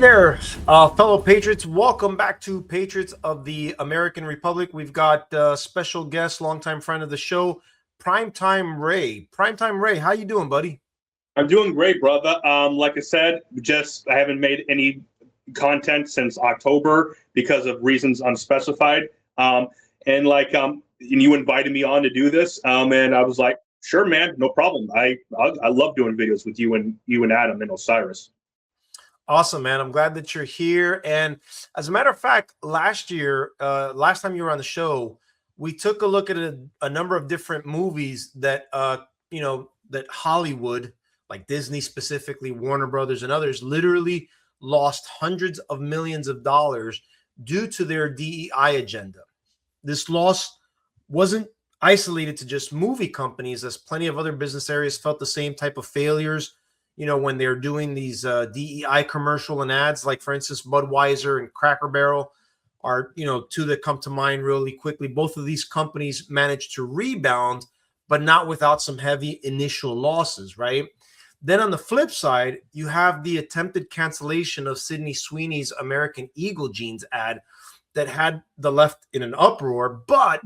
there, fellow Patriots. Welcome back to Patriots of the American Republic. We've got special guest, longtime friend of the show, Primetime Ray. Primetime Ray, how you doing, buddy? I'm doing great, brother. Like I said, I haven't made any content since October because of reasons unspecified. And you invited me on to do this, and I was like, sure, man, no problem. I love doing videos with you and Adam and Osiris. Awesome, man. I'm glad that you're here. And as a matter of fact, last time you were on the show, we took a look at a number of different movies that that Hollywood, like Disney specifically, Warner Brothers and others, literally lost hundreds of millions of dollars due to their DEI agenda. This loss wasn't isolated to just movie companies, as plenty of other business areas felt the same type of failures, when they're doing these DEI commercial and ads. Like, for instance, Budweiser and Cracker Barrel are, two that come to mind really quickly. Both of these companies managed to rebound, but not without some heavy initial losses, right? Then on the flip side, you have the attempted cancellation of Sydney Sweeney's American Eagle jeans ad that had the left in an uproar, but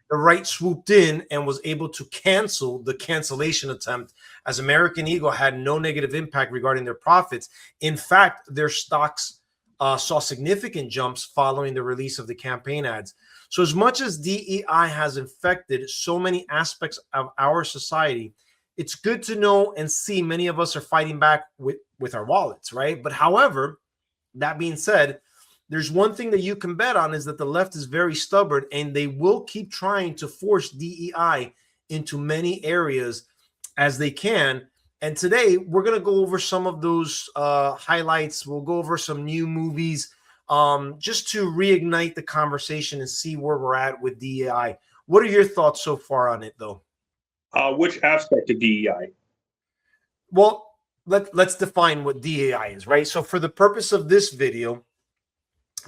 the right swooped in and was able to cancel the cancellation attempt, as American Eagle had no negative impact regarding their profits. In fact, their stocks saw significant jumps following the release of the campaign ads. So as much as DEI has infected so many aspects of our society, it's good to know and see many of us are fighting back with our wallets, right? But however, that being said, there's one thing that you can bet on, is that the left is very stubborn, and they will keep trying to force DEI into many areas as they can. And today we're going to go over some of those highlights. We'll go over some new movies just to reignite the conversation and see where we're at with DEI. What are your thoughts so far on it, though? Which aspect of DEI? Well, let's define what DEI is, right? So for the purpose of this video,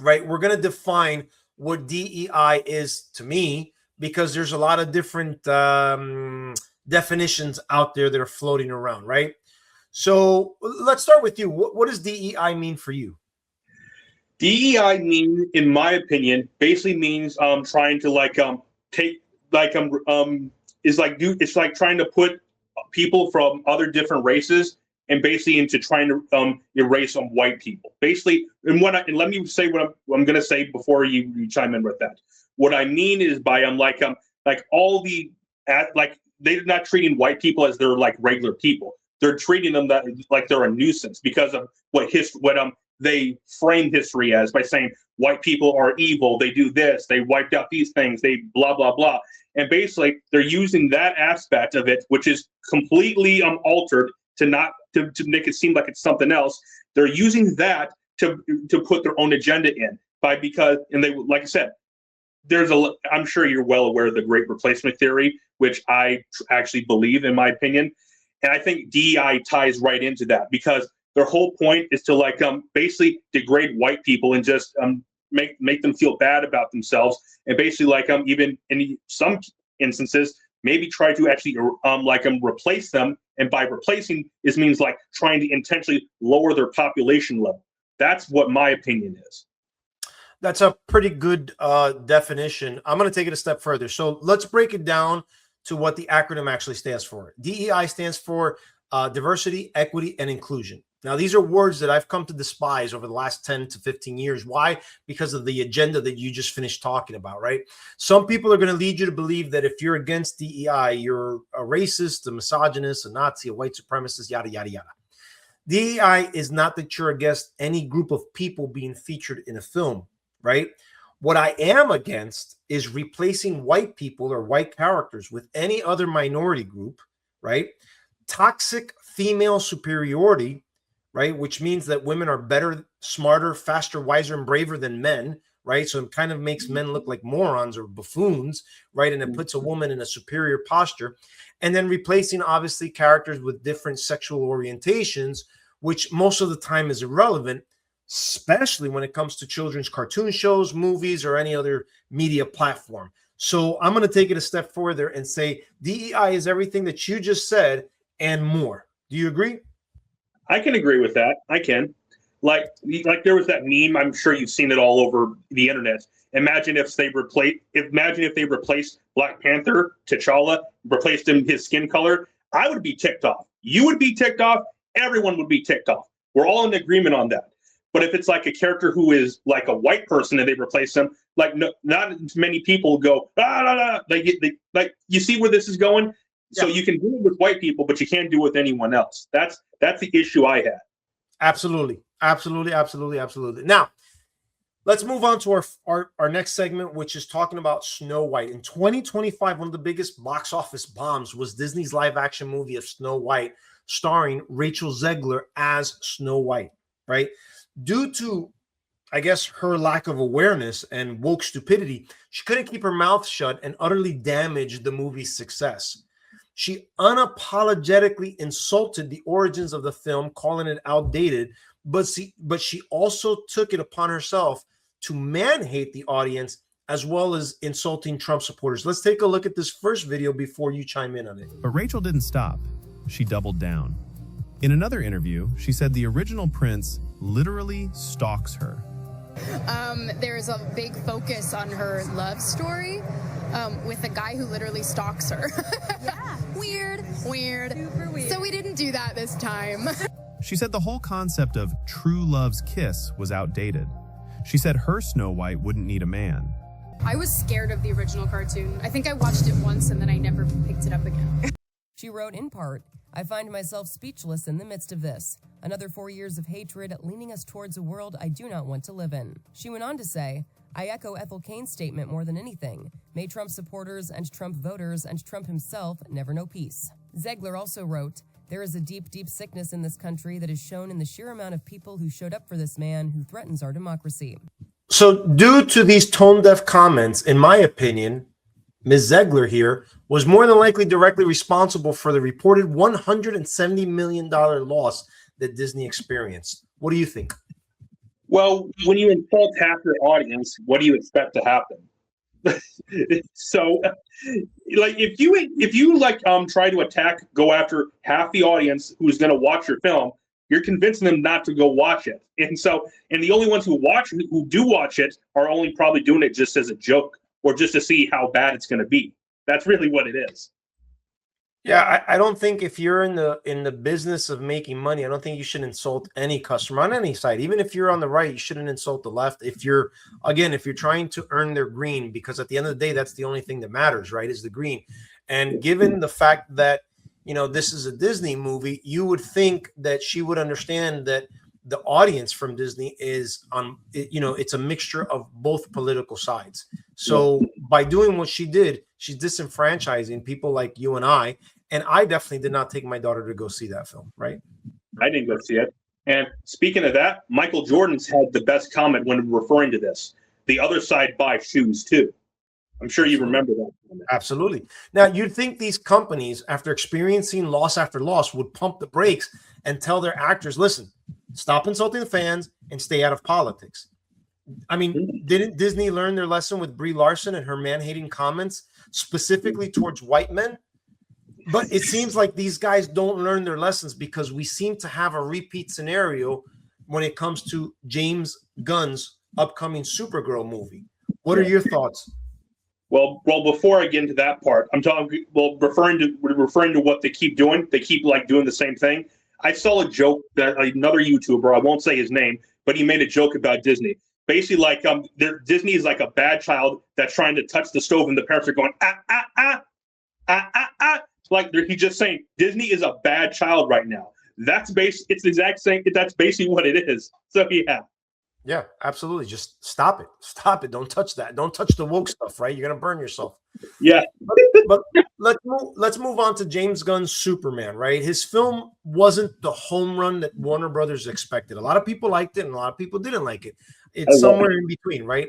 right, we're going to define what DEI is to me, because there's a lot of different definitions out there that are floating around, right? So let's start with you. What does DEI mean for you? DEI in my opinion, basically means trying to it's like trying to put people from other different races and basically into trying to erase white people, basically. And let me say what I'm going to say before you chime in with that. What I mean is by they're not treating white people as they're like regular people. They're treating them like they're a nuisance because of what they frame history as, by saying white people are evil. They do this. They wiped out these things. They blah blah blah. And basically, they're using that aspect of it, which is completely altered to make it seem like it's something else. They're using that to put their own agenda in, like I said, I'm sure you're well aware of the Great Replacement theory, which I actually believe, in my opinion. And I think DEI ties right into that, because their whole point is to basically degrade white people and just make them feel bad about themselves, and basically even in some instances maybe try to actually replace them. And by replacing means like trying to intentionally lower their population level. That's what my opinion is. That's a pretty good definition. I'm going to take it a step further. So let's break it down to what the acronym actually stands for. DEI stands for diversity, equity, and inclusion. Now, these are words that I've come to despise over the last 10 to 15 years. Why? Because of the agenda that you just finished talking about, right? Some people are going to lead you to believe that if you're against DEI, you're a racist, a misogynist, a Nazi, a white supremacist, yada, yada, yada. DEI is not that you're against any group of people being featured in a film, right? What I am against is replacing white people or white characters with any other minority group, right? Toxic female superiority, right? Which means that women are better, smarter, faster, wiser, and braver than men, right? So it kind of makes men look like morons or buffoons, right? And it puts a woman in a superior posture. And then replacing, obviously, characters with different sexual orientations, which most of the time is irrelevant, especially when it comes to children's cartoon shows, movies, or any other media platform. So I'm going to take it a step further and say DEI is everything that you just said and more. Do you agree? I can agree with that. I can. Like there was that meme. I'm sure you've seen it all over the internet. Imagine if they replaced Black Panther, T'Challa, replaced him his skin color. I would be ticked off. You would be ticked off. Everyone would be ticked off. We're all in agreement on that. But if it's like a character who is like a white person and they replace them, like not many people go like you see where this is going. Yeah. So you can do it with white people, but you can't do it with anyone else. That's the issue I had. Absolutely. Now, let's move on to our next segment, which is talking about Snow White. In 2025, one of the biggest box office bombs was Disney's live-action movie of Snow White, starring Rachel Zegler as Snow White, right? Due to, I guess, her lack of awareness and woke stupidity, she couldn't keep her mouth shut and utterly damaged the movie's success. She unapologetically insulted the origins of the film, calling it outdated, but she also took it upon herself to man-hate the audience as well as insulting Trump supporters. Let's take a look at this first video before you chime in on it. But Rachel didn't stop. She doubled down. In another interview, she said the original prince literally stalks her. There's a big focus on her love story with a guy who literally stalks her. Yeah. Weird. Super weird. So we didn't do that this time. She said the whole concept of true love's kiss was outdated. She said her Snow White wouldn't need a man. I was scared of the original cartoon. I think I watched it once and then I never picked it up again. She wrote in part, "I find myself speechless in the midst of this. Another 4 years of hatred leaning us towards a world I do not want to live in." She went on to say, "I echo Ethel Kane's statement more than anything. May Trump supporters and Trump voters and Trump himself never know peace." Zegler also wrote, "There is a deep, deep sickness in this country that is shown in the sheer amount of people who showed up for this man who threatens our democracy." So due to these tone-deaf comments, in my opinion, Ms. Zegler here was more than likely directly responsible for the reported $170 million loss that Disney experienced. What do you think? Well, when you insult half your audience, what do you expect to happen? So, like, if you like try to go after half the audience who's going to watch your film, you're convincing them not to go watch it. And the only ones who do watch it are only probably doing it just as a joke or just to see how bad it's going to be. That's really what it is. Yeah, I don't think if you're in the business of making money, I don't think you should insult any customer on any side. Even if you're on the right, you shouldn't insult the left. If you're trying to earn their green, because at the end of the day, that's the only thing that matters, right? Is the green. And given the fact that, this is a Disney movie, you would think that she would understand that the audience from Disney is it's a mixture of both political sides. So by doing what she did, she's disenfranchising people like you and I definitely did not take my daughter to go see that film, right? I didn't go see it. And speaking of that, Michael Jordan's had the best comment when referring to this. The other side buys shoes too. I'm sure you remember that. Absolutely. Now, you'd think these companies, after experiencing loss after loss, would pump the brakes and tell their actors, listen, stop insulting the fans and stay out of politics. I mean, didn't Disney learn their lesson with Brie Larson and her man-hating comments specifically towards white men? But it seems like these guys don't learn their lessons because we seem to have a repeat scenario when it comes to James Gunn's upcoming Supergirl movie. What are your thoughts? Well, before I get into that part, referring to what they keep doing. They keep doing the same thing. I saw a joke that another YouTuber, I won't say his name, but he made a joke about Disney. Basically, Disney is like a bad child that's trying to touch the stove, and the parents are going Like he's just saying Disney is a bad child right now. It's the exact same. That's basically what it is. So yeah. Yeah, absolutely. Just stop it. Stop it. Don't touch that. Don't touch the woke stuff, right? You're gonna burn yourself. Yeah. But let's move on to James Gunn's Superman, right? His film wasn't the home run that Warner Brothers expected. A lot of people liked it and a lot of people didn't like it. It's somewhere in between, right?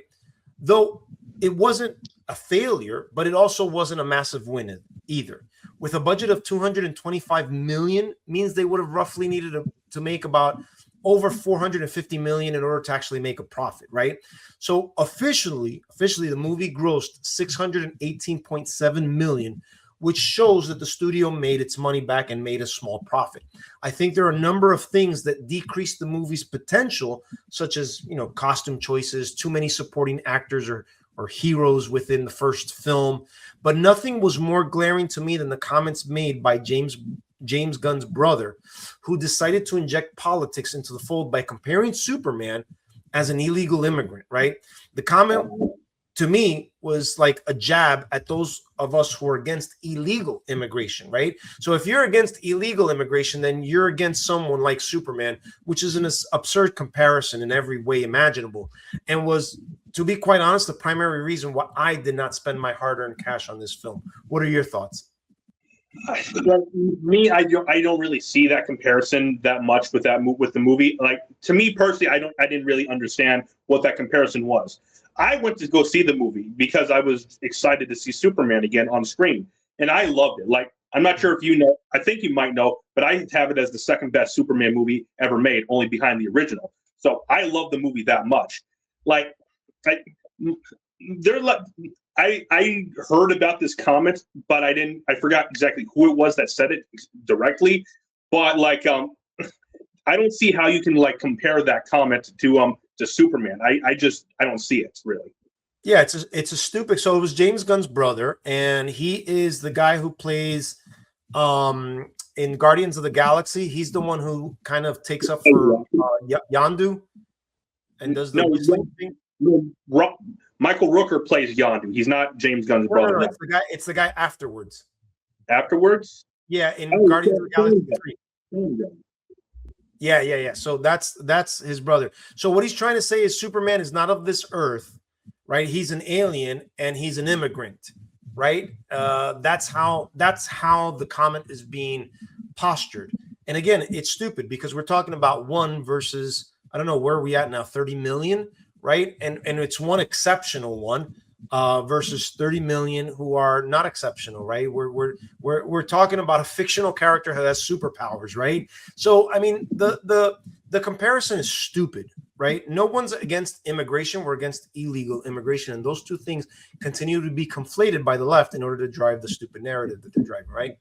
Though it wasn't a failure, but it also wasn't a massive win either. With a budget of $225 million, means they would have roughly needed to make about over $450 million in order to actually make a profit, right? So officially, the movie grossed $618.7 million, which shows that the studio made its money back and made a small profit. I think there are a number of things that decrease the movie's potential, such as, you know, costume choices, too many supporting actors or heroes within the first film. But nothing was more glaring to me than the comments made by James Gunn's brother, who decided to inject politics into the fold by comparing Superman as an illegal immigrant, right? The comment to me was like a jab at those of us who are against illegal immigration, right? So if you're against illegal immigration, then you're against someone like Superman, which is an absurd comparison in every way imaginable, and was, to be quite honest, the primary reason why I did not spend my hard-earned cash on this film. What are your thoughts? Me, I don't really see that comparison that much with the movie. Like, to me personally, I didn't really understand what that comparison was. I went to go see the movie because I was excited to see Superman again on screen, and I loved it. Like, I'm not sure if you know, I think you might know, but I have it as the second best Superman movie ever made, only behind the original. So I love the movie that much. Like, I heard about this comment, but I forgot exactly who it was that said it directly. But like, I don't see how you can like compare that comment to Superman. I don't see it really. Yeah, it's a stupid. So it was James Gunn's brother, and he is the guy who plays in Guardians of the Galaxy. He's the one who kind of takes up for Yondu and does the whistling thing. No, Michael Rooker plays Yondu. He's not James Gunn's brother. No, it's the guy afterwards. Afterwards? Yeah, in Guardians of the Galaxy 3. Yeah. So that's his brother. So what he's trying to say is Superman is not of this earth, right? He's an alien and he's an immigrant, right? That's how the comment is being postured. And again, it's stupid because we're talking about one versus, I don't know, where are we at now? 30 million, right? And it's one exceptional one versus 30 million who are not exceptional, right? We're talking about a fictional character who has superpowers, right? So I mean, the comparison is stupid, right? No one's against immigration. We're against illegal immigration, and those two things continue to be conflated by the left in order to drive the stupid narrative that they're driving, right?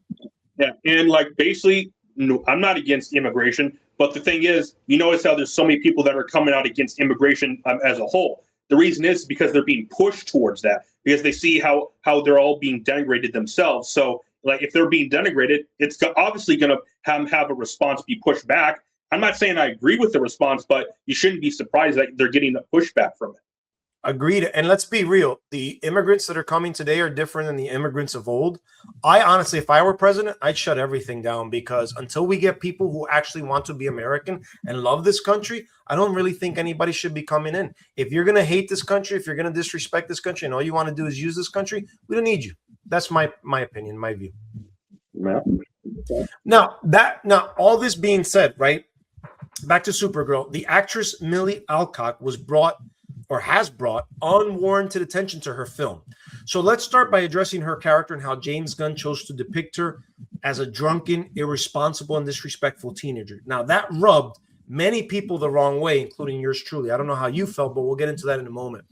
Yeah, and like basically, no, I'm not against immigration, but the thing is, you notice how there's so many people that are coming out against immigration as a whole. The reason is because they're being pushed towards that because they see how they're all being denigrated themselves. So, like, if they're being denigrated, it's obviously going to have a response be pushed back. I'm not saying I agree with the response, but you shouldn't be surprised that they're getting a pushback from it. Agreed. And let's be real. The immigrants that are coming today are different than the immigrants of old. I honestly, if I were president, I'd shut everything down because until we get people who actually want to be American and love this country, I don't really think anybody should be coming in. If you're going to hate this country, if you're going to disrespect this country and all you want to do is use this country, we don't need you. That's my opinion, my view. Yeah. Now, all this being said, right, back to Supergirl, the actress Millie Alcock has brought unwarranted attention to her film. So let's start by addressing her character and how James Gunn chose to depict her as a drunken, irresponsible, and disrespectful teenager. Now, that rubbed many people the wrong way, including yours truly. I don't know how you felt, but we'll get into that in a moment.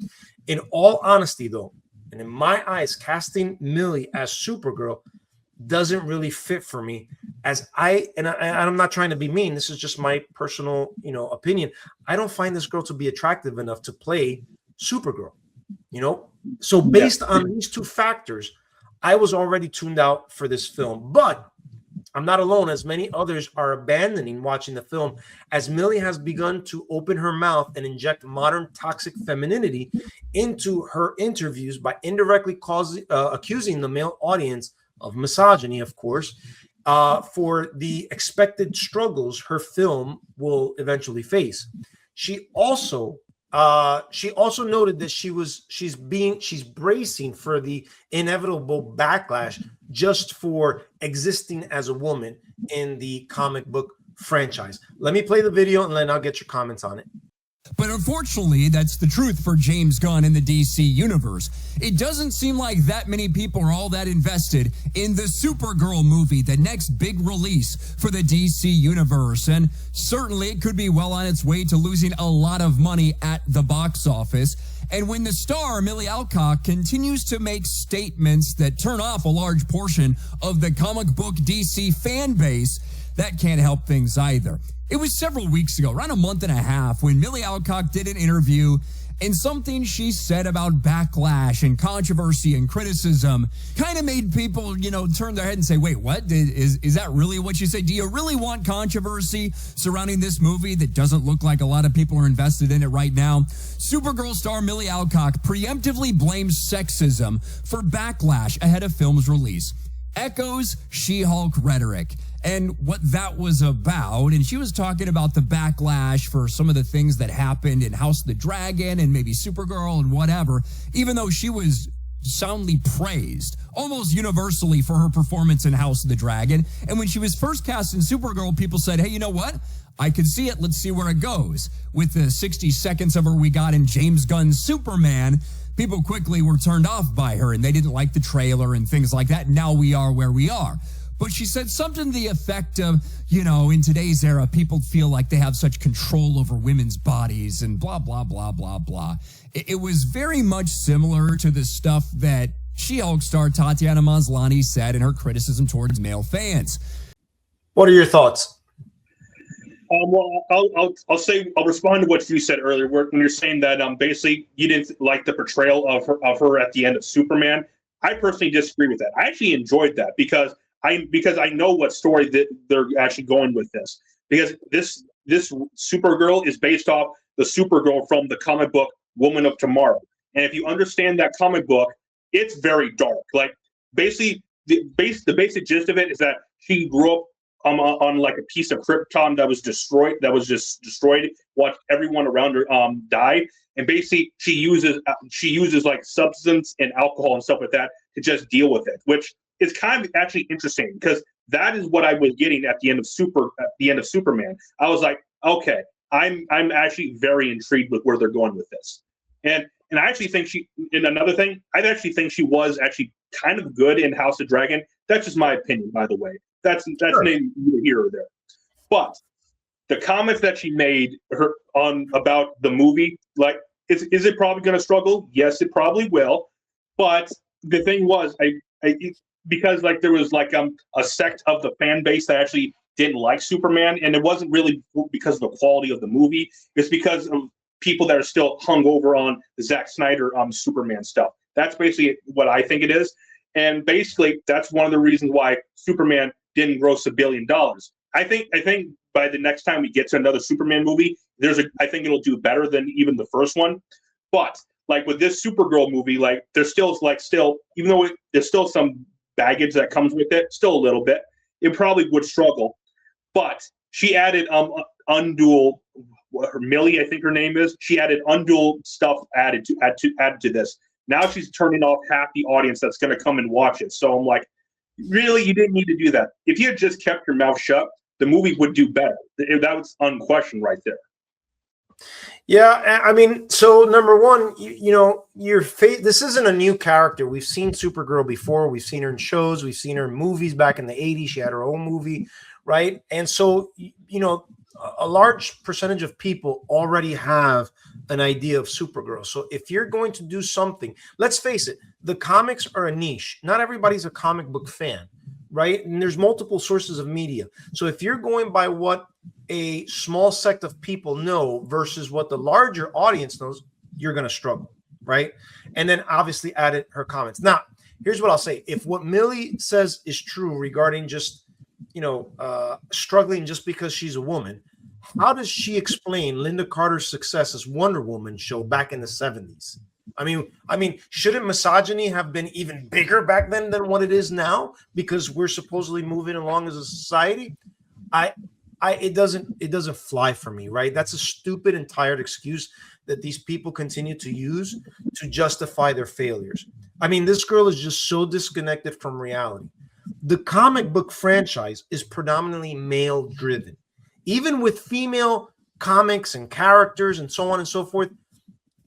In all honesty, though, and in my eyes, casting Millie as Supergirl doesn't really fit for me, as I'm not trying to be mean. This is just my personal, opinion. I don't find this girl to be attractive enough to play Supergirl, So based on these two factors, I was already tuned out for this film. But I'm not alone, as many others are abandoning watching the film, as Millie has begun to open her mouth and inject modern toxic femininity into her interviews by indirectly accusing the male audience of misogyny, of course, for the expected struggles her film will eventually face. She also noted that she's bracing for the inevitable backlash just for existing as a woman in the comic book franchise. Let me play the video and then I'll get your comments on it. But unfortunately, that's the truth for James Gunn in the DC universe. It doesn't seem like that many people are all that invested in the Supergirl movie, the next big release for the DC universe. And certainly it could be well on its way to losing a lot of money at the box office. And when the star, Millie Alcock, continues to make statements that turn off a large portion of the comic book DC fan base, that can't help things either. It was several weeks ago, around a month and a half, when Millie Alcock did an interview, and something she said about backlash and controversy and criticism kind of made people, turn their head and say, wait, what? Is that really what you say? Do you really want controversy surrounding this movie that doesn't look like a lot of people are invested in it right now? Supergirl star Millie Alcock preemptively blames sexism for backlash ahead of film's release. Echoes She-Hulk rhetoric and what that was about. And she was talking about the backlash for some of the things that happened in House of the Dragon and maybe Supergirl and whatever, even though she was soundly praised almost universally for her performance in House of the Dragon. And when she was first cast in Supergirl, people said, hey, you know what? I could see it. Let's see where it goes. With the 60 seconds of her we got in James Gunn's Superman, people quickly were turned off by her and they didn't like the trailer and things like that. Now we are where we are. But she said something to the effect of, in today's era, people feel like they have such control over women's bodies and blah, blah, blah, blah, blah. It was very much similar to the stuff that She-Hulk star Tatiana Maslany said in her criticism towards male fans. What are your thoughts? Well, I'll respond to what you said earlier, when you're saying that basically you didn't like the portrayal of her at the end of Superman. I personally disagree with that. I actually enjoyed that because I know what story that they're actually going with this. Because this Supergirl is based off the Supergirl from the comic book Woman of Tomorrow, and if you understand that comic book, it's very dark. Like basically, the basic gist of it is that she grew up on like a piece of Krypton that was destroyed. Watched everyone around her die, and basically she uses like substance and alcohol and stuff like that to just deal with it, which is kind of actually interesting because that is what I was getting at the end of Superman. I was like, okay, I'm actually very intrigued with where they're going with this, and I actually think I actually think she was actually kind of good in House of Dragon. That's just my opinion, by the way. That's sure. Neither here or there. But the comments that she made about the movie, like, is it probably going to struggle? Yes, it probably will. But the thing was, because like there was like a sect of the fan base that actually didn't like Superman, and it wasn't really because of the quality of the movie. It's because of people that are still hung over on the Zack Snyder Superman stuff. That's basically what I think it is. And basically, that's one of the reasons why Superman didn't gross $1 billion. I think by the next time we get to another Superman movie, I think it'll do better than even the first one. But like with this Supergirl movie, like there's still even though there's still some baggage that comes with it, still a little bit, it probably would struggle. But she added undual, Millie, I think her name is. She added undual stuff added to this. Now she's turning off half the audience that's going to come and watch it. So I'm like, really, you didn't need to do that. If you had just kept your mouth shut, the movie would do better. That was unquestioned right there. Yeah, I mean, so number one, this isn't a new character. We've seen Supergirl before. We've seen her in shows. We've seen her in movies back in the 80s. She had her own movie, right? And so, a large percentage of people already have an idea of Supergirl. So if you're going to do something, let's face it, the comics are a niche. Not everybody's a comic book fan, right? And there's multiple sources of media. So if you're going by what a small sect of people know versus what the larger audience knows, you're going to struggle, right? And then obviously added her comments. Now, here's what I'll say. If what Millie says is true regarding just, struggling just because she's a woman, how does she explain Linda Carter's success as Wonder Woman show back in the 70s? I mean, shouldn't misogyny have been even bigger back then than what it is now because we're supposedly moving along as a society? It doesn't fly for me, right? That's a stupid and tired excuse that these people continue to use to justify their failures. I mean, this girl is just so disconnected from reality. The comic book franchise is predominantly male driven. Even with female comics and characters and so on and so forth,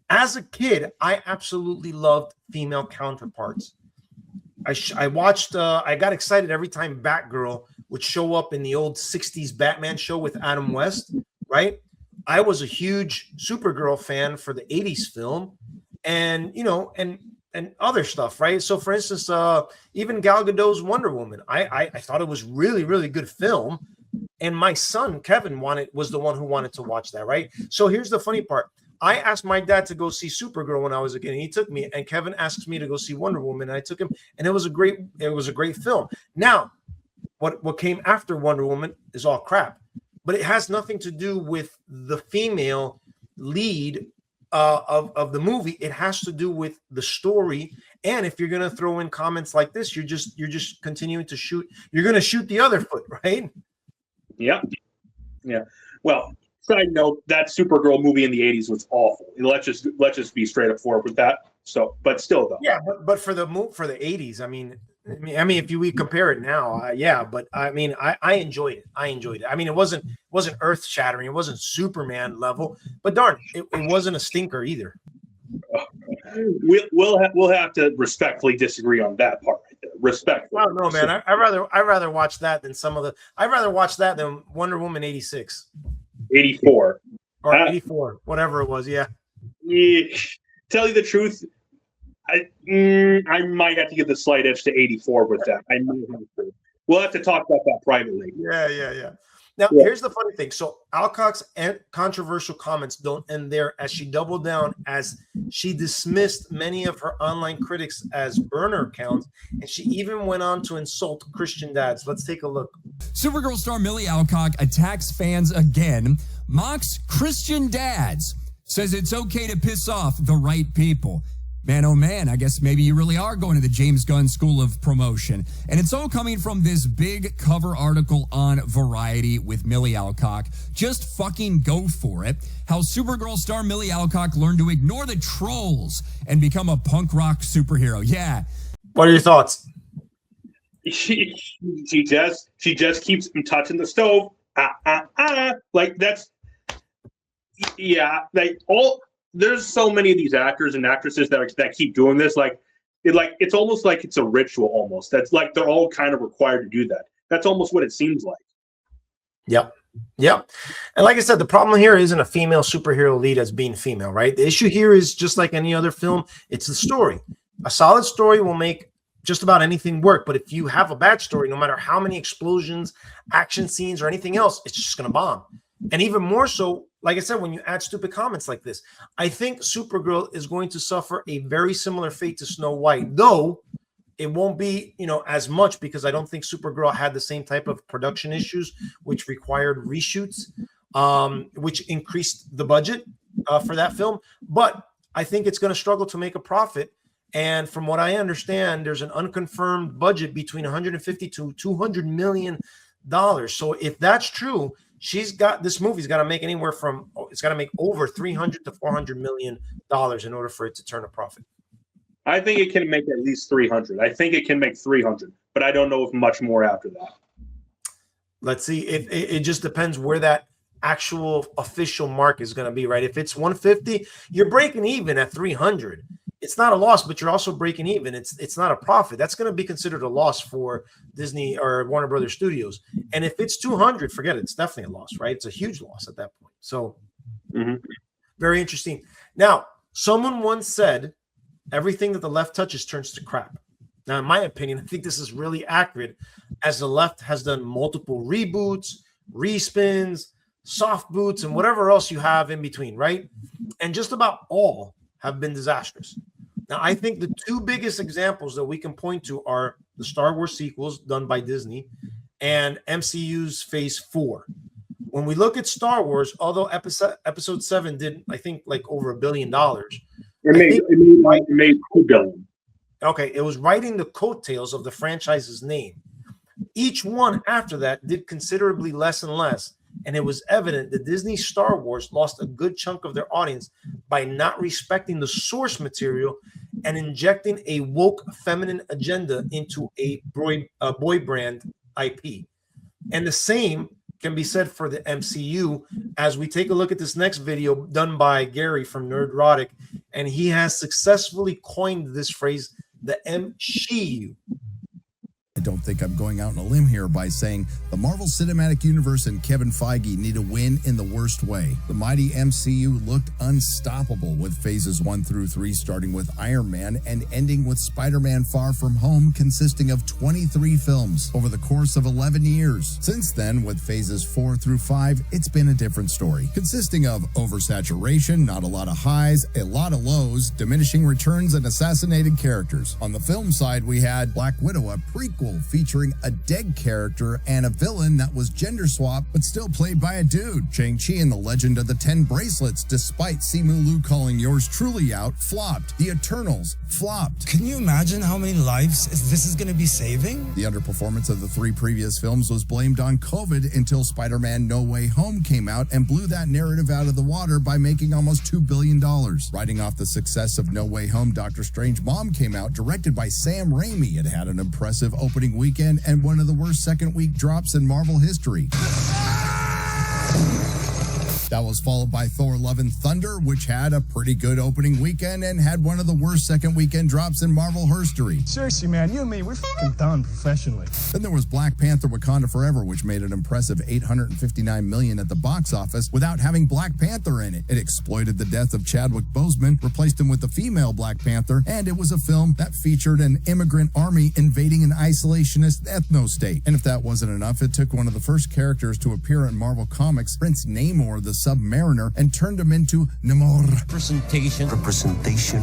as a kid, I absolutely loved female counterparts. I watched, I got excited every time Batgirl would show up in the old 60s Batman show with Adam West, right? I was a huge Supergirl fan for the 80s film. and and other stuff, right? So for instance, even Gal Gadot's Wonder Woman, I thought it was really, really good film. And my son Kevin was the one who wanted to watch that, right? So here's the funny part. I asked my dad to go see Supergirl when I was a kid, and he took me, and Kevin asked me to go see Wonder Woman, and I took him, and it was a great film. Now, what came after Wonder Woman is all crap, but it has nothing to do with the female lead of the movie. It has to do with the story. And if you're going to throw in comments like this, you're just continuing to shoot. You're going to shoot the other foot, right? Yeah. Well, side note, that Supergirl movie in the 80s was awful. Let's just be straight up forward with that. So, but still though. Yeah, but for the 80s, I mean, if we compare it now, yeah, but I mean, I enjoyed it. I mean, it wasn't earth shattering. It wasn't Superman level, but darn, it wasn't a stinker either. We'll have to respectfully disagree on that part right there. Respectfully. I don't know, man. I'd rather watch that than I'd rather watch that than Wonder Woman 86, 84, or 84, whatever it was. Yeah. Tell you the truth, I might have to give the slight edge to 84 with that. I might have to. We'll have to talk about that privately. Yeah. Now, here's the funny thing. So Alcock's controversial comments don't end there, as she doubled down, as she dismissed many of her online critics as burner accounts, and she even went on to insult Christian dads. Let's take a look. Supergirl star Millie Alcock attacks fans again, mocks Christian dads, says it's okay to piss off the right people. Man, oh man, I guess maybe you really are going to the James Gunn School of Promotion. And it's all coming from this big cover article on Variety with Millie Alcock. Just fucking go for it. How Supergirl star Millie Alcock learned to ignore the trolls and become a punk rock superhero. Yeah. What are your thoughts? She just keeps touching the stove. Like that's, yeah, like all. There's so many of these actors and actresses that keep doing this. It's almost like it's a ritual almost. That's like they're all kind of required to do that. That's almost what it seems like. Yep. And like I said, the problem here isn't a female superhero lead as being female, right? The issue here is just like any other film. It's the story. A solid story will make just about anything work. But if you have a bad story, no matter how many explosions, action scenes, or anything else, it's just going to bomb. And even more so, like I said, when you add stupid comments like this, I think Supergirl is going to suffer a very similar fate to Snow White, though it won't be, as much, because I don't think Supergirl had the same type of production issues, which required reshoots, which increased the budget for that film. But I think it's going to struggle to make a profit. And from what I understand, there's an unconfirmed budget between 150 to 200 million dollars. So if that's true, this movie's got to make it's got to make over 300 to 400 million dollars in order for it to turn a profit. I think it can make at least 300. I think it can make 300, but I don't know if much more after that. Let's see. It just depends where that actual official mark is going to be, right? If it's 150, you're breaking even at 300. It's not a loss, but you're also breaking even. It's not a profit. That's going to be considered a loss for Disney or Warner Brothers Studios. And if it's 200, forget it. It's definitely a loss, right? It's a huge loss at that point. So Very interesting. Now, someone once said, everything that the left touches turns to crap. Now, in my opinion, I think this is really accurate, as the left has done multiple reboots, respins, soft boots, and whatever else you have in between, right? And just about all have been disastrous. Now, I think the two biggest examples that we can point to are the Star Wars sequels done by Disney and MCU's Phase 4. When we look at Star Wars, although episode 7 did, I think, like over $1 billion. It made $2 billion. Okay, it was riding the coattails of the franchise's name. Each one after that did considerably less and less, and it was evident that Disney Star Wars lost a good chunk of their audience by not respecting the source material and injecting a woke feminine agenda into a boy brand IP. And the same can be said for the MCU, as we take a look at this next video done by Gary from Nerdrotic, and he has successfully coined this phrase, the MCU. I don't think I'm going out on a limb here by saying the Marvel Cinematic Universe and Kevin Feige need a win in the worst way. The mighty MCU looked unstoppable with phases 1 through 3 starting with Iron Man and ending with Spider-Man Far From Home, consisting of 23 films over the course of 11 years. Since then, with phases 4 through 5, it's been a different story, consisting of oversaturation, not a lot of highs, a lot of lows, diminishing returns, and assassinated characters. On the film side, we had Black Widow, a prequel featuring a dead character and a villain that was gender swapped but still played by a dude. Shang-Chi and the Legend of the Ten Bracelets, despite Simu Liu calling yours truly out, flopped. The Eternals flopped. Can you imagine how many lives this is going to be saving? The underperformance of the 3 previous films was blamed on COVID until Spider-Man No Way Home came out and blew that narrative out of the water by making almost $2 billion. Riding off the success of No Way Home, Doctor Strange Mom came out, directed by Sam Raimi. It had an impressive opening weekend and one of the worst second week drops in Marvel history. That was followed by Thor Love and Thunder, which had a pretty good opening weekend and had one of the worst second weekend drops in Marvel history. Seriously, man, you and me, we're fucking done professionally. Then there was Black Panther Wakanda Forever, which made an impressive $859 million at the box office without having Black Panther in it. It exploited the death of Chadwick Boseman, replaced him with a female Black Panther, and it was a film that featured an immigrant army invading an isolationist ethno-state. And if that wasn't enough, it took one of the first characters to appear in Marvel Comics, Prince Namor the Submariner, and turned him into Namor. Representation. La representación,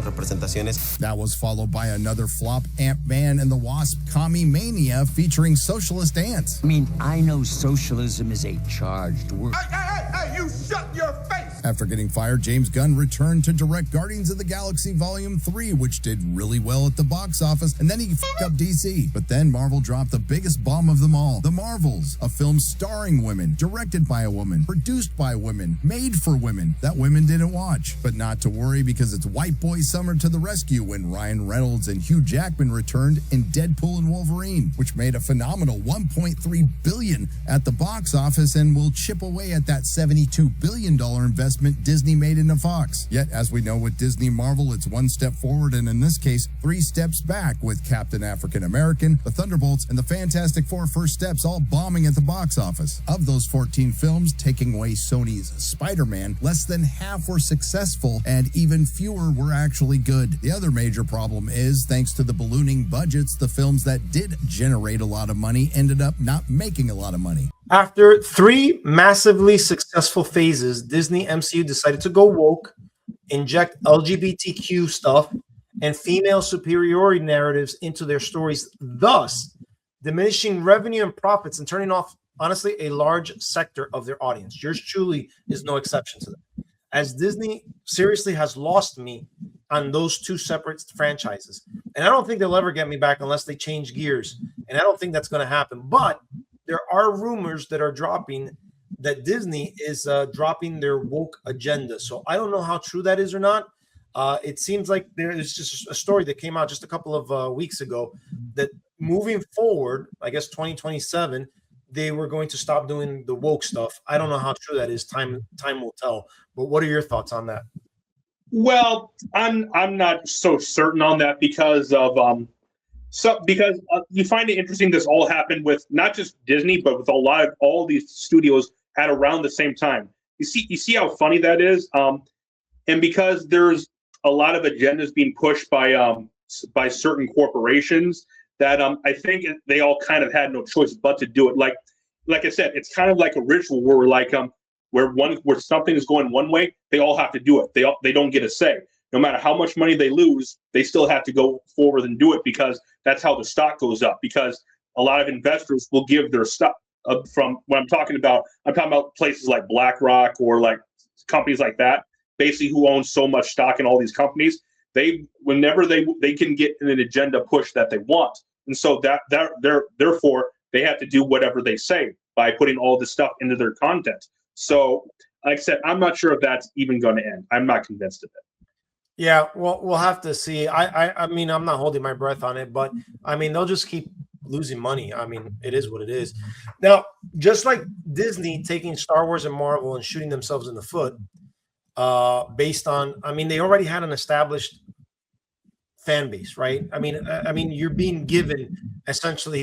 representaciones. That was followed by another flop, Ant-Man and the Wasp Commie Mania, featuring socialist ants. I mean, I know socialism is a charged word. Hey, you shut your face! After getting fired, James Gunn returned to direct Guardians of the Galaxy Volume 3, which did really well at the box office, and then he f***ed up DC. But then Marvel dropped the biggest bomb of them all, The Marvels, a film starring women, directed by a woman, produced by women, made for women, that women didn't watch. But not to worry, because it's white boy summer to the rescue when Ryan Reynolds and Hugh Jackman returned in Deadpool and Wolverine, which made a phenomenal $1.3 billion at the box office and will chip away at that $72 billion investment Disney made into Fox. Yet, as we know with Disney Marvel, it's one step forward and in this case, 3 steps back, with Captain African American, the Thunderbolts, and the Fantastic Four First Steps all bombing at the box office. Of those 14 films, taking away Sony's Spider-Man, less than half were successful and even fewer were actually good. The other major problem is, thanks to the ballooning budgets, the films that did generate a lot of money ended up not making a lot of money. After 3 massively successful phases, Disney MCU decided to go woke, inject LGBTQ stuff and female superiority narratives into their stories, thus diminishing revenue and profits and turning off, honestly, a large sector of their audience. Yours truly is no exception to that. As Disney seriously has lost me on those 2 separate franchises. And I don't think they'll ever get me back unless they change gears. And I don't think that's going to happen. But there are rumors that are dropping that Disney is dropping their woke agenda. So I don't know how true that is or not. It seems like there is just a story that came out just a couple of weeks ago that moving forward, I guess 2027, they were going to stop doing the woke stuff. I don't know how true that is. Time will tell. But what are your thoughts on that? Well, I'm not so certain on that because of you find it interesting. This all happened with not just Disney, but with all these studios at around the same time. You see how funny that is, and because there's a lot of agendas being pushed by certain corporations that I think they all kind of had no choice but to do it. Like I said, it's kind of like a ritual where something is going one way, they all have to do it. They don't get a say. No matter how much money they lose, they still have to go forward and do it because that's how the stock goes up. Because a lot of investors will give their stock from what I'm talking about places like BlackRock or like companies like that, basically who own so much stock in all these companies. Whenever they can get an agenda push that they want, and so therefore they have to do whatever they say by putting all this stuff into their content. So, like I said, I'm not sure if that's even going to end. I'm not convinced of it. Yeah, well, we'll have to see. I mean, I'm not holding my breath on it, but I mean, they'll just keep losing money. I mean, it is what it is. Now, just like Disney taking Star Wars and Marvel and shooting themselves in the foot, based on, I mean, they already had an established fan base, right? I mean, you're being given essentially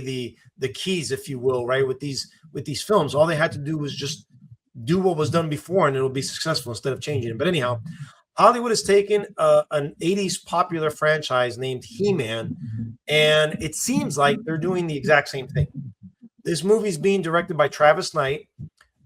the keys, if you will, right? With these films, all they had to do was just do what was done before, and it'll be successful instead of changing it. But anyhow, Hollywood has taken an 80s popular franchise named He-Man, and it seems like they're doing the exact same thing. This movie's being directed by Travis Knight,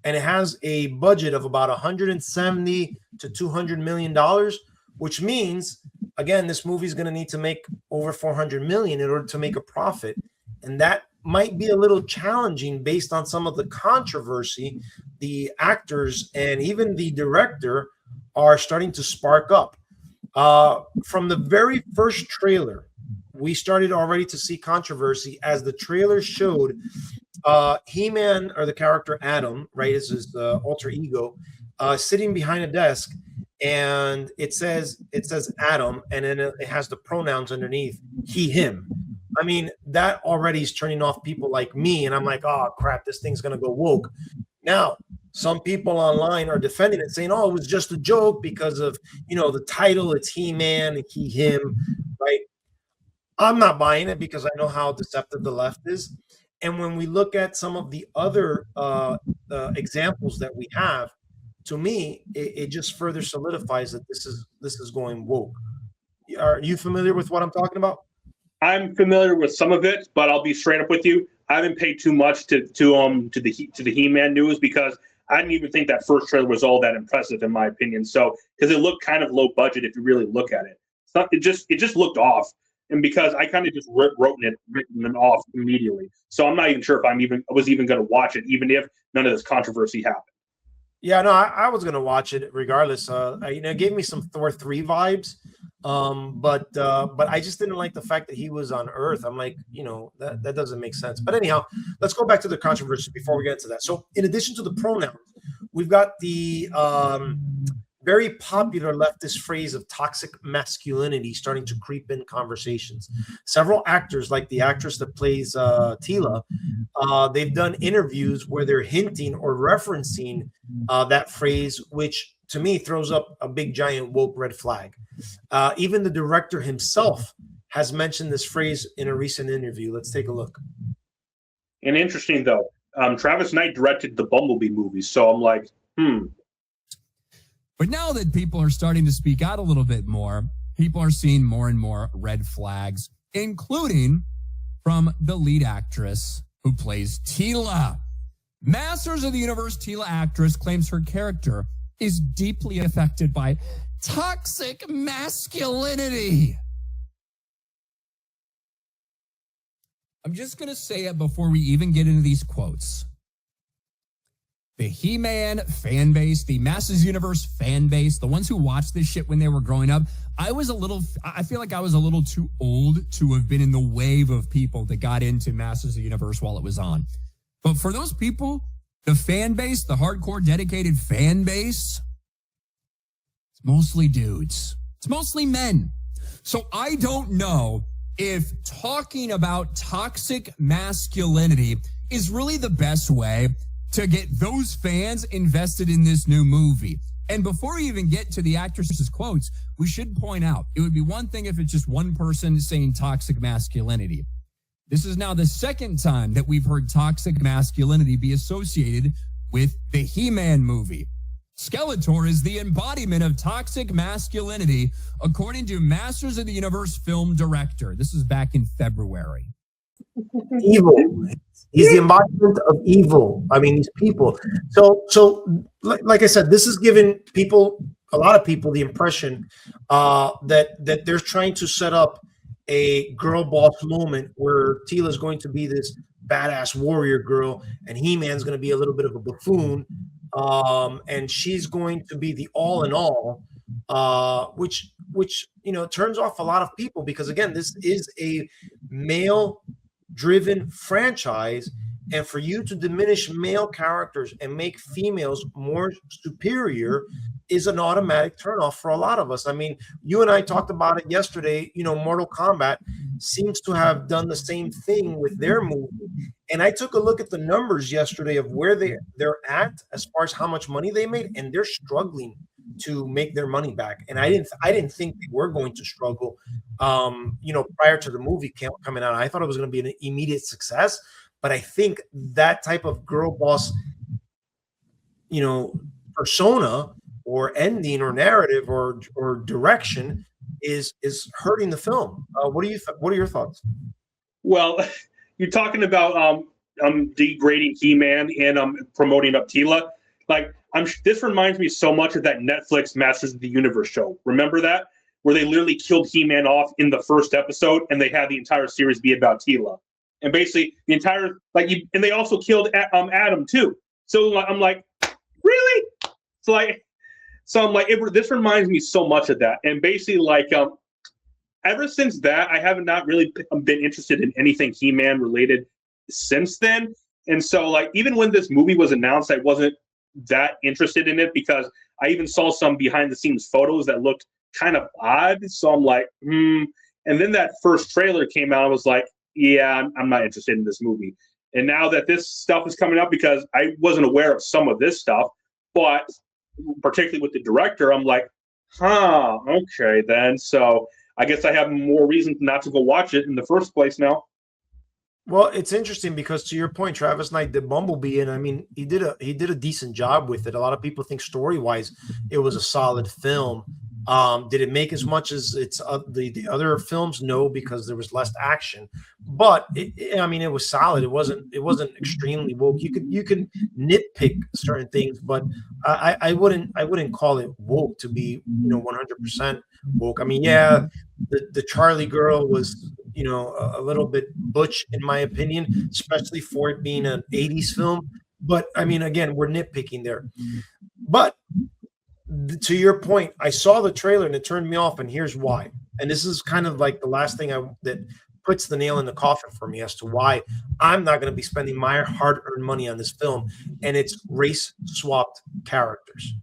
and it has a budget of about 170 to 200 million dollars, which means, again, this movie is going to need to make over 400 million in order to make a profit, and that might be a little challenging based on some of the controversy the actors and even the director are starting to spark up. From the very first trailer, we started already to see controversy as the trailer showed He-Man, or the character Adam, right, is his alter ego, sitting behind a desk, and it says Adam, and then it has the pronouns underneath, he, him. I mean, that already is turning off people like me, and I'm like, oh crap, this thing's gonna go woke. Now, some people online are defending it, saying, oh, it was just a joke because of, the title, it's He-Man and he, him, right? I'm not buying it because I know how deceptive the left is. And when we look at some of the other examples that we have, to me, it just further solidifies that this is going woke. Are you familiar with what I'm talking about? I'm familiar with some of it, but I'll be straight up with you. I haven't paid too much to the He-Man news because I didn't even think that first trailer was all that impressive, in my opinion. So, because it looked kind of low budget if you really look at it. It just looked off, and because I kind of just written it off immediately. So I'm not even sure if I was even going to watch it, even if none of this controversy happened. Yeah, no, I was gonna watch it regardless. It gave me some Thor 3 vibes, but I just didn't like the fact that he was on Earth. I'm like, that doesn't make sense. But anyhow, let's go back to the controversy before we get into that. So, in addition to the pronouns, we've got the very popular leftist phrase of toxic masculinity starting to creep in conversations. Several actors, like the actress that plays Tila, they've done interviews where they're hinting or referencing that phrase, which to me throws up a big giant woke red flag. Even the director himself has mentioned this phrase in a recent interview. Let's take a look. And interesting though, Travis Knight directed the Bumblebee movie, so I'm like, But now that people are starting to speak out a little bit more, people are seeing more and more red flags, including from the lead actress who plays Tila. Masters of the Universe Tila actress claims her character is deeply affected by toxic masculinity. I'm just going to say it before we even get into these quotes. The He-Man fan base, the Masters Universe fan base, the ones who watched this shit when they were growing up, I feel like I was a little too old to have been in the wave of people that got into Masters of the Universe while it was on. But for those people, the fan base, the hardcore dedicated fan base, it's mostly dudes. It's mostly men. So I don't know if talking about toxic masculinity is really the best way to get those fans invested in this new movie. And before we even get to the actress's quotes, we should point out, it would be one thing if it's just one person saying toxic masculinity. This is now the second time that we've heard toxic masculinity be associated with the He-Man movie. Skeletor is the embodiment of toxic masculinity, according to Masters of the Universe film director. This is back in February. Evil. He's the embodiment of evil. I mean, these people. So like I said, this is giving a lot of people, the impression that they're trying to set up a girl boss moment where Tila is going to be this badass warrior girl, and He-Man's going to be a little bit of a buffoon, and she's going to be the all in all, which turns off a lot of people because again, this is a male driven franchise, and for you to diminish male characters and make females more superior is an automatic turnoff for a lot of us. I mean, you and I talked about it yesterday. Mortal Kombat seems to have done the same thing with their movie, and I took a look at the numbers yesterday of where they're at as far as how much money they made, and they're struggling to make their money back. And I didn't think they were going to struggle prior to the movie coming out. I thought it was going to be an immediate success, but I think that type of girl boss, persona or ending or narrative or direction is hurting the film. What are your thoughts? Well, you're talking about degrading He-Man and promoting up Tila. Like, this reminds me so much of that Netflix Masters of the Universe show. Remember that? Where they literally killed He-Man off in the first episode, and they had the entire series be about Tila. And basically, the entire and they also killed Adam too. So I'm like, really? So I'm like, this reminds me so much of that. And basically, ever since that, I have not really been interested in anything He-Man related since then. And so, even when this movie was announced, I wasn't that interested in it because I even saw some behind the scenes photos that looked kind of odd. So I'm like, And then that first trailer came out, I was like, yeah, I'm not interested in this movie. And now that this stuff is coming up, because I wasn't aware of some of this stuff, but particularly with the director, I'm like, okay then. So I guess I have more reason not to go watch it in the first place now. Well, it's interesting because to your point, Travis Knight did Bumblebee, and I mean, he did a decent job with it. A lot of people think story-wise it was a solid film. Did it make as much as the other films? No, because there was less action. But it was solid. It wasn't extremely woke. You could nitpick certain things, but I wouldn't call it woke to be 100% woke. I mean, yeah, the Charlie girl was a little bit butch in my opinion, especially for it being an 80s film. But I mean, again, we're nitpicking there. But to your point, I saw the trailer and it turned me off, and here's why. And this is kind of like the last thing that puts the nail in the coffin for me as to why I'm not going to be spending my hard-earned money on this film, and it's race-swapped characters,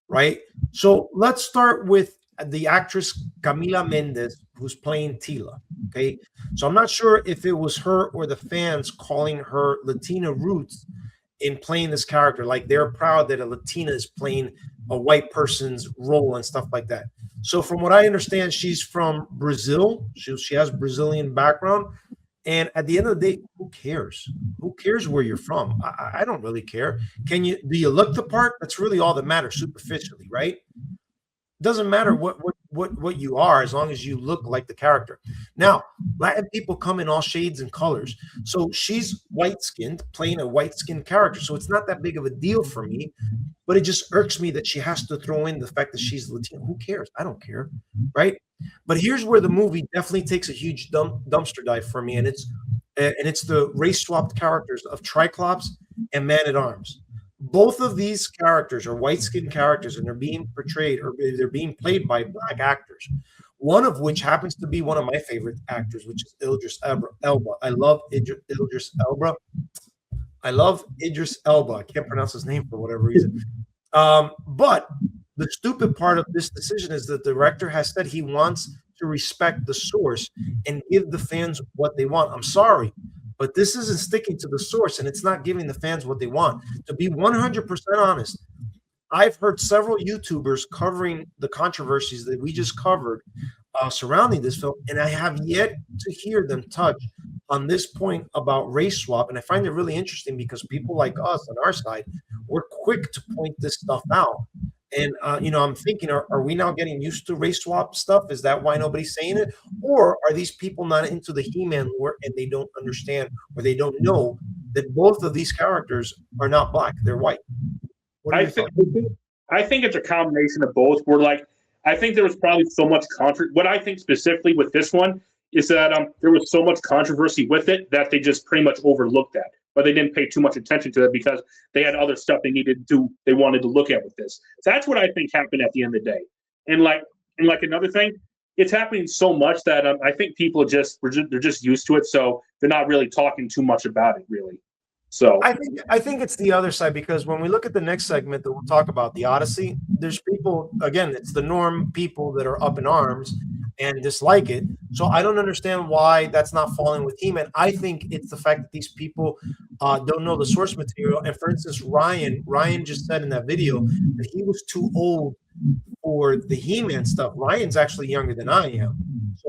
right? So let's start with the actress Camila Mendes, who's playing Tila, okay? So I'm not sure if it was her or the fans calling her Latina roots in playing this character. Like, they're proud that a Latina is playing a white person's role and stuff like that. So from what I understand, she's from Brazil. She has Brazilian background. And at the end of the day, who cares? Who cares where you're from? I don't really care. Do you look the part? That's really all that matters superficially, right? Doesn't matter what you are as long as you look like the character. Now, Latin people come in all shades and colors. So she's white-skinned, playing a white-skinned character. So it's not that big of a deal for me, but it just irks me that she has to throw in the fact that she's Latino. Who cares? I don't care, right? But here's where the movie definitely takes a huge dumpster dive for me, and it's the race-swapped characters of Triclops and Man-at-Arms. Both of these characters are white-skinned characters, and they're being portrayed, or they're being played by black actors. One of which happens to be one of my favorite actors, which is Idris Elba. I love Idris Elba. I can't pronounce his name for whatever reason. But the stupid part of this decision is that the director has said he wants to respect the source and give the fans what they want. I'm sorry, but this isn't sticking to the source, and it's not giving the fans what they want. To be 100% honest, I've heard several YouTubers covering the controversies that we just covered surrounding this film, and I have yet to hear them touch on this point about race swap. And I find it really interesting because people like us on our side, we're quick to point this stuff out. And, I'm thinking, are we now getting used to race swap stuff? Is that why nobody's saying it? Or are these people not into the He-Man lore and they don't understand, or they don't know that both of these characters are not black, they're white? I think it's a combination of both. I think there was probably so much what I think specifically with this one is that there was so much controversy with it that they just pretty much overlooked that. But they didn't pay too much attention to it because they had other stuff they wanted to look at with this. So that's what I think happened at the end of the day. And another thing, it's happening so much that I think people they're just used to it, so they're not really talking too much about it, really. So I think it's the other side, because when we look at the next segment that we'll talk about, the Odyssey, there's people, again, it's the norm people that are up in arms and dislike it. So I don't understand why that's not falling with He-Man. I think it's the fact that these people don't know the source material. And for instance, Ryan just said in that video that he was too old for the He-Man stuff. Ryan's actually younger than I am.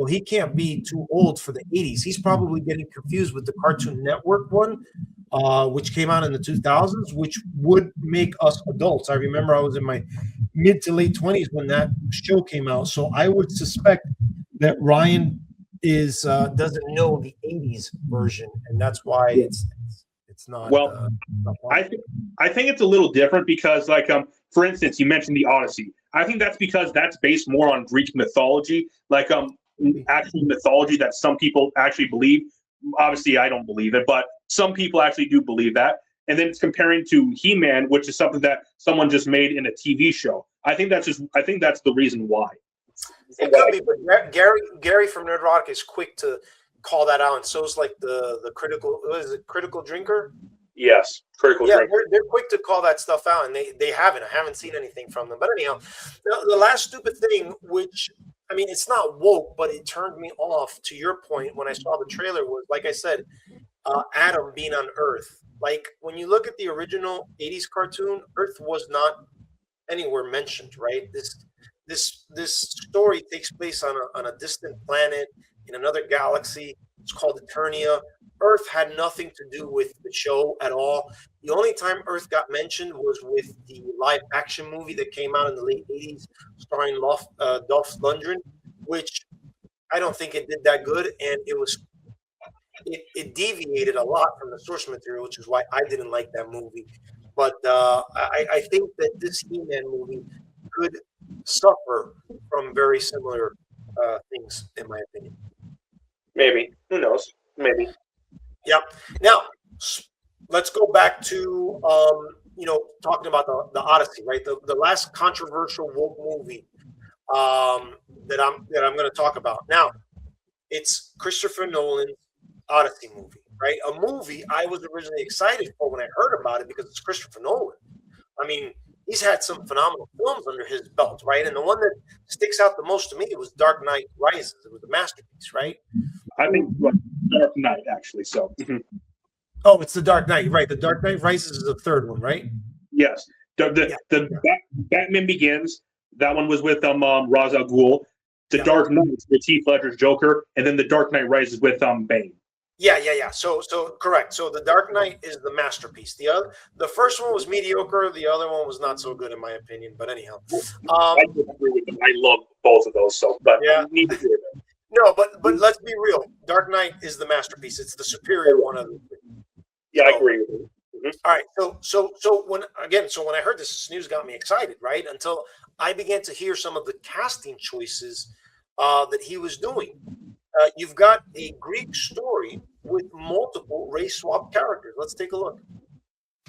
well, he can't be too old for the 80s. He's probably getting confused with the Cartoon Network one, which came out in the 2000s, which would make us adults. I remember I was in my mid to late 20s when that show came out. So I would suspect that Ryan doesn't know the 80s version, and that's why it's not. Well, I think it's a little different because, like, for instance, you mentioned the Odyssey. I think that's because that's based more on Greek mythology, like actual mythology that some people actually believe. Obviously, I don't believe it, but some people actually do believe that. And then it's comparing to He-Man, which is something that someone just made in a TV show. I think that's the reason why. It could be, but Gary from Nerd Rock is quick to call that out, and so is like the critical drinker. Yes, critical drinker. They're quick to call that stuff out, and they haven't. I haven't seen anything from them. But anyhow, the last stupid thing, which I mean, it's not woke, but it turned me off. To your point, when I saw the trailer, was like I said, Adam being on Earth. Like when you look at the original '80s cartoon, Earth was not anywhere mentioned. Right? This story takes place on a distant planet in another galaxy. It's called Eternia. Earth had nothing to do with the show at all. The only time Earth got mentioned was with the live action movie that came out in the late 80s starring Dolph Lundgren, which I don't think it did that good. And it deviated a lot from the source material, which is why I didn't like that movie. But I think that this He-Man movie could suffer from very similar things, in my opinion. Maybe. Who knows? Maybe. Yep. Now, let's go back to talking about the Odyssey, right? The last controversial woke movie that I'm going to talk about. Now, it's Christopher Nolan's Odyssey movie, right? A movie I was originally excited for when I heard about it because it's Christopher Nolan. I mean, he's had some phenomenal films under his belt, right? And the one that sticks out the most to me was Dark Knight Rises. It was a masterpiece, right? I think Dark Knight, actually. So. Oh, it's the Dark Knight, right? The Dark Knight Rises is the third one, right? Yes. Batman Begins. That one was with Ra's al Ghul. The Dark Knight with Heath Ledger's Joker, and then the Dark Knight Rises with Bane. Yeah. So correct. So the Dark Knight is the masterpiece. The first one was mediocre. The other one was not so good, in my opinion. But anyhow, I agree with them. I love both of those. So, but yeah. Neither of them. No, but let's be real. Dark Knight is the masterpiece. It's the superior one of them. Yeah, I agree with you. Mm-hmm. All right. So when I heard this news, got me excited, right? Until I began to hear some of the casting choices that he was doing. You've got a Greek story with multiple race swap characters. Let's take a look.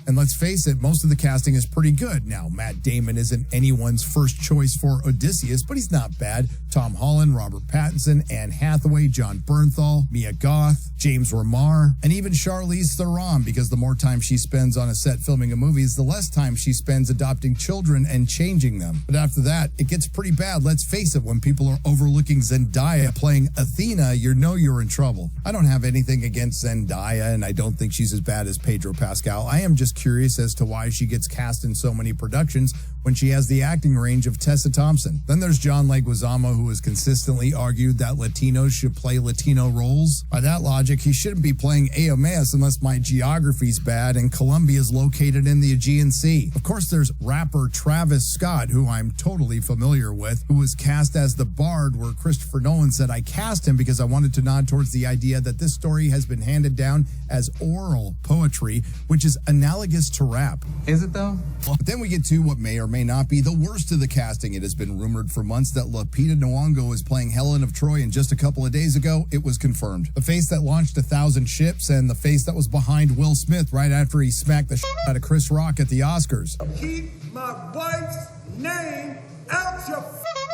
And let's face it, most of the casting is pretty good. Now, Matt Damon isn't anyone's first choice for Odysseus, but he's not bad. Tom Holland, Robert Pattinson, Anne Hathaway, John Bernthal, Mia Goth, James Remar, and even Charlize Theron, because the more time she spends on a set filming a movie is the less time she spends adopting children and changing them. But after that, it gets pretty bad. Let's face it, when people are overlooking Zendaya playing Athena, you're in trouble. I don't have anything against Zendaya, and I don't think she's as bad as Pedro Pascal. I am just curious as to why she gets cast in so many productions when she has the acting range of Tessa Thompson. Then there's John Leguizamo, who has consistently argued that Latinos should play Latino roles. By that logic, he shouldn't be playing Eomeus unless my geography's bad and Colombia is located in the Aegean Sea. Of course, there's rapper Travis Scott, who I'm totally familiar with, who was cast as the Bard, where Christopher Nolan said, I cast him because I wanted to nod towards the idea that this story has been handed down as oral poetry, which is analogous to rap. Is it though? But then we get to what may or may not be the worst of the casting. It has been rumored for months that Lupita Nyong'o is playing Helen of Troy, and just a couple of days ago, it was confirmed. The face that launched 1,000 ships and the face that was behind Will Smith right after he smacked the shit out of Chris Rock at the Oscars. Keep my wife's name out your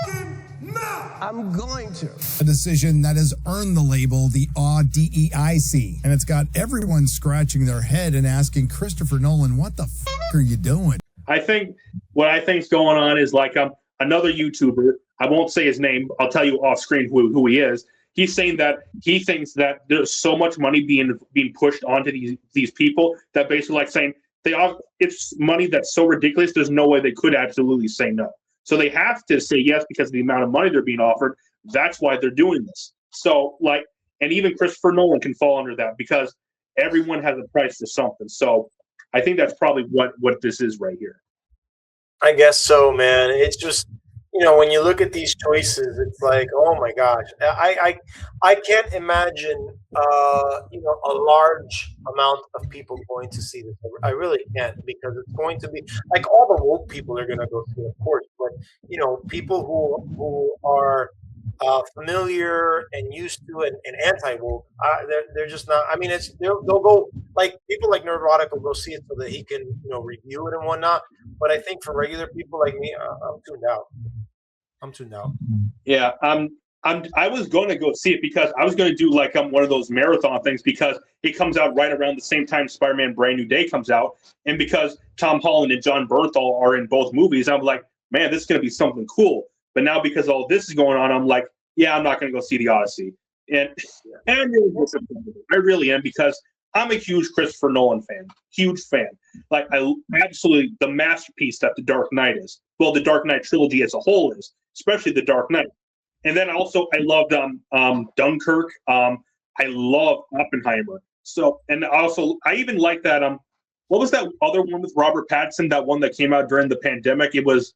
fucking mouth. I'm going to. A decision that has earned the label the DEIC, and it's got everyone scratching their head and asking Christopher Nolan, what the f*** are you doing? I think what I think's going on is like another YouTuber. I won't say his name. I'll tell you off screen who he is. He's saying that he thinks that there's so much money being pushed onto these people that basically like saying it's money that's so ridiculous. There's no way they could absolutely say no. So they have to say yes because of the amount of money they're being offered. That's why they're doing this. So like, and even Christopher Nolan can fall under that because everyone has a price for something. So I think that's probably what this is right here. I guess so, man. It's just, when you look at these choices, it's like, oh my gosh, I can't imagine, a large amount of people going to see this. I really can't, because it's going to be like all the woke people are going to go see, it, of course, but people who are familiar and used to it and anti-woke, they're just not. I mean, they'll go, like people like Nerdrotic will go see it so that he can review it and whatnot. But I think for regular people like me, I'm tuned out. I'm tuned out. Yeah, I was going to go see it because I was going to do like one of those marathon things because it comes out right around the same time Spider-Man Brand New Day comes out, and because Tom Holland and John Bernthal are in both movies, I'm like, man, this is going to be something cool. But now because all this is going on, I'm like, yeah, I'm not going to go see the Odyssey, and I'm really disappointed. I really am, because I'm a huge Christopher Nolan fan, huge fan. Like, I absolutely, the masterpiece that The Dark Knight is. Well, the Dark Knight trilogy as a whole is, especially The Dark Knight. And then also, I loved Dunkirk. I love Oppenheimer. So, and also, I even like that. What was that other one with Robert Pattinson? That one that came out during the pandemic. It was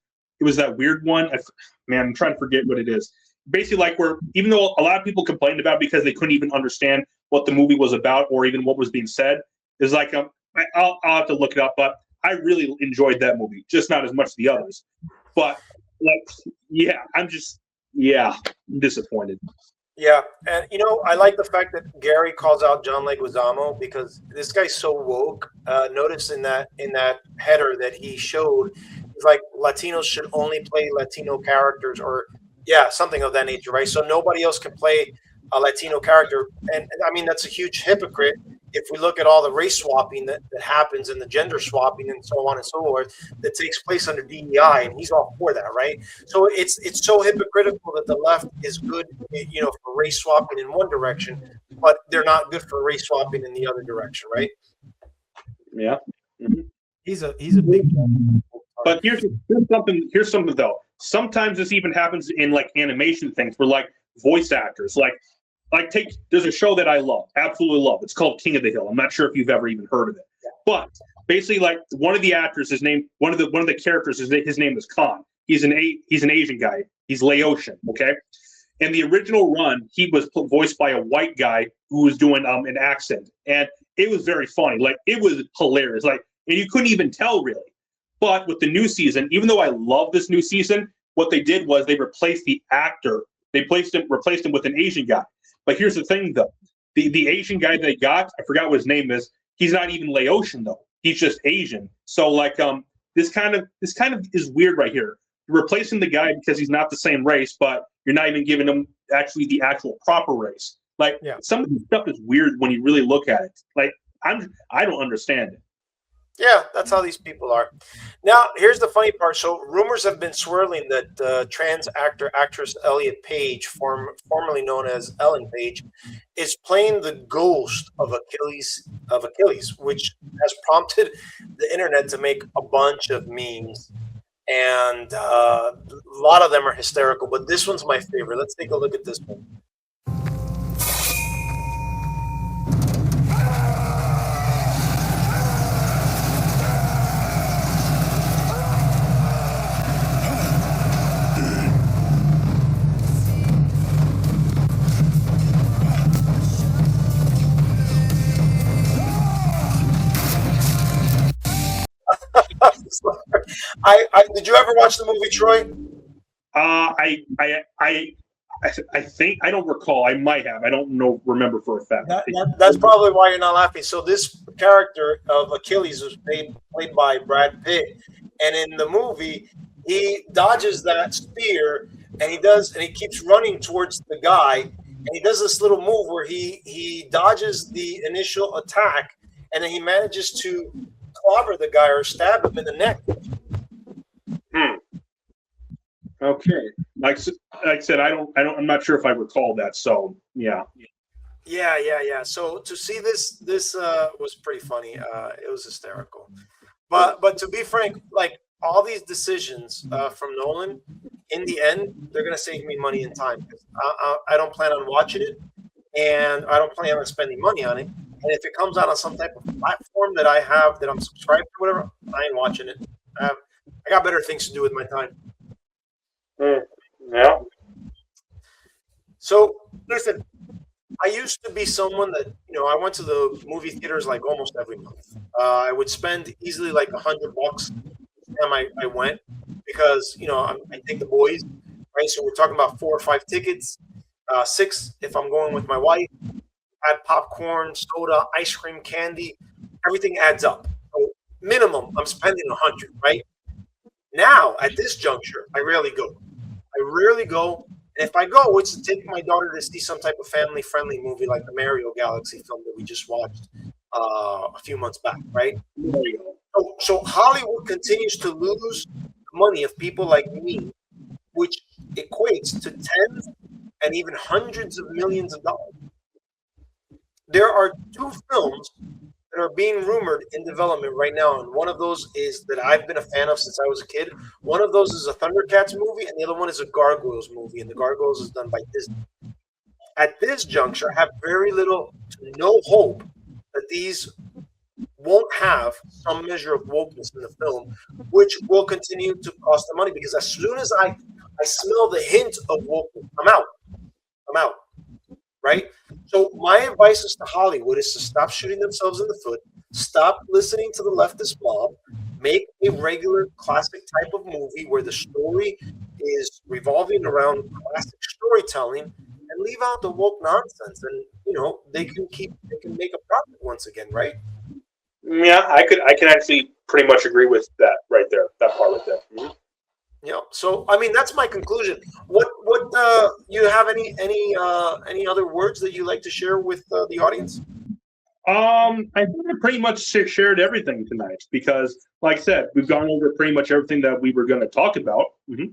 that weird one. Man, I'm trying to forget what it is. Basically, like, where even though a lot of people complained about it because they couldn't even understand what the movie was about or even what was being said, is like I'll have to look it up. But I really enjoyed that movie, just not as much as the others. But like, yeah, I'm disappointed. Yeah, and I like the fact that Gary calls out John Leguizamo, because this guy's so woke. Notice in that header that he showed, it's like Latinos should only play Latino characters, or something of that nature, right? So nobody else can play a Latino character, and I mean that's a huge hypocrite if we look at all the race swapping that happens and the gender swapping and so on and so forth that takes place under DEI, and he's all for that, right? So it's so hypocritical that the left is good, for race swapping in one direction, but they're not good for race swapping in the other direction, right? Yeah, mm-hmm. He's a big. But here's something though. Sometimes this even happens in like animation things where like voice actors, there's a show that I love, absolutely love. It's called King of the Hill. I'm not sure if you've ever even heard of it, but basically, like, one of the actors, one of the characters, his name is Khan. He's an Asian guy. He's Laotian, okay? In the original run, he was voiced by a white guy who was doing an accent, and it was very funny. Like, it was hilarious. Like, and you couldn't even tell really. But with the new season, even though I love this new season, what they did was they replaced the actor. They replaced him with an Asian guy. But here's the thing, though. The Asian guy they got, I forgot what his name is. He's not even Laotian, though. He's just Asian. So, like, this kind of is weird right here. You're replacing the guy because he's not the same race, but you're not even giving him actually the actual proper race. Like, some of the stuff is weird when you really look at it. Like, I don't understand it. Yeah, that's how these people are. Now, here's the funny part. So rumors have been swirling that trans actress Elliot Page, formerly known as Ellen Page, is playing the ghost of Achilles, which has prompted the internet to make a bunch of memes. And a lot of them are hysterical, but this one's my favorite. Let's take a look at this one. I did you ever watch the movie Troy? I think, I don't recall. I might have. I don't remember for a fact. That's probably why you're not laughing. So this character of Achilles was played by Brad Pitt, and in the movie he dodges that spear, and he keeps running towards the guy, and he does this little move where he dodges the initial attack, and then he manages to clobber the guy or stab him in the neck. Okay. Like I said, I'm not sure if I recall that. So yeah. So to see this was pretty funny. It was hysterical. But to be frank, like all these decisions from Nolan, in the end, they're going to save me money and time. I don't plan on watching it, and I don't plan on spending money on it. And if it comes out on some type of platform that I have that I'm subscribed to, whatever, I ain't watching it. I got better things to do with my time. Yeah. So listen, I used to be someone that, I went to the movie theaters like almost every month. I would spend easily like $100 each time I went because, I take the boys, right? So we're talking about 4 or 5 tickets, 6 if I'm going with my wife. Add popcorn, soda, ice cream, candy, everything adds up. So minimum, I'm spending 100, right? Now, at this juncture, I rarely go. And if I go, it's to take my daughter to see some type of family-friendly movie like the Mario Galaxy film that we just watched a few months back, right? So Hollywood continues to lose money of people like me, which equates to tens and even hundreds of millions of dollars. There are 2 films that are being rumored in development right now, and one of those is that I've been a fan of since I was a kid. One of those is a Thundercats movie, and the other one is a Gargoyles movie, and the Gargoyles is done by Disney. At this juncture, I have very little to no hope that these won't have some measure of wokeness in the film, which will continue to cost them money, because as soon as I smell the hint of wokeness, I'm out. Right? So my advice is to Hollywood is to stop shooting themselves in the foot, stop listening to the leftist mob, make a regular classic type of movie where the story is revolving around classic storytelling, and leave out the woke nonsense. And they can make a profit once again, right? Yeah, I can actually pretty much agree with that right there, that part right there. Mm-hmm. So I mean that's my conclusion. What you have any other words that you like to share with the audience? I think I pretty much shared everything tonight because, like I said, we've gone over pretty much everything that we were going to talk about. Mm-hmm.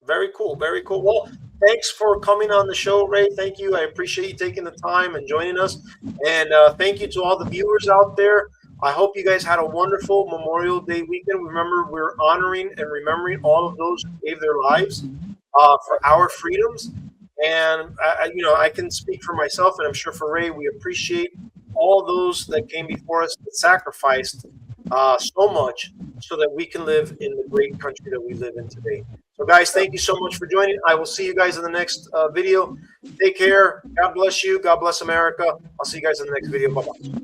Very cool. Well, thanks for coming on the show, Ray. Thank you. I appreciate you taking the time and joining us. And thank you to all the viewers out there. I hope you guys had a wonderful Memorial Day weekend. Remember, we're honoring and remembering all of those who gave their lives for our freedoms. And, I can speak for myself, and I'm sure for Ray, we appreciate all those that came before us that sacrificed so much so that we can live in the great country that we live in today. So, guys, thank you so much for joining. I will see you guys in the next video. Take care. God bless you. God bless America. I'll see you guys in the next video. Bye-bye.